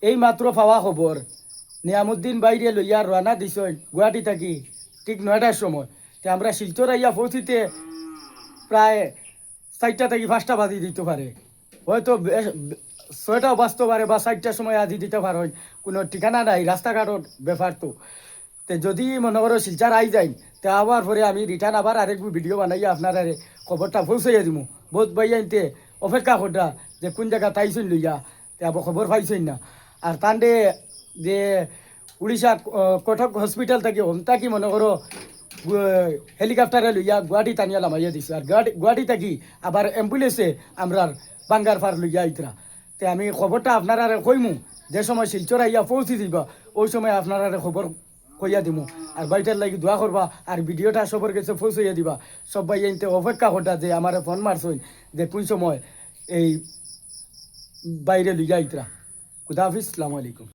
এই মাত্র পাওয়া খবর নিয়ামুদ্দিন বাইরে লইয়া রানা দিছেন গুয়াহাটি থাকি ঠিক 9টার সময়। তে আমরা শিলচর আইয়া পৌঁছিতে প্রায় 4টা থেকে 5টা বাজি দিতে পারে, হয়তো 6টাও বাজতে পারে বা 4টার সময় আজি দিতে পারে, কোনো ঠিকানা নাই রাস্তাঘাটর ব্যাপার। তো তে যদি মনে করো শিলচার আই যাই, তে আবার পরে আমি রিটার্ন আবার আরেক ভিডিও বানাইয়া আপনারা খবরটা পৌঁছাইয়া দিব। বহুত ভাই আনতে অপেক্ষা করটা যে কোন জায়গা তাইছেন লইয়া, তে আবার খবর পাইছেন না। আর তান্ডে যে উড়িষ্যা কটক হসপিটাল থেকে হমতা কি মনে করো হেলিকপ্টারে লইয়া গুয়াহাটি টানিয়া লামাইয়া দিছে। আর গুয়াহাটি থাকি আবার অ্যাম্বুলেন্সে আমরা বাঙ্গার ফার লইয়া আইতরা। তে আমি খবরটা আপনারা কইমু, যে সময় শিলচর আইয়া পৌঁছি দিবা ওই সময় আপনারা খবর কইয়া দিমু। আর বাইটার লাগি দোয়া করবা আর ভিডিওটা সবার কাছে পৌঁছাইয়া দিবা। সবাই এনতে অপেক্ষা করতা যে আমার ফোন মারছই যে কোন সময় এই বাইরে লইয়া আইতরা। খুদা হাফিজ, আসসালামু আলাইকুম।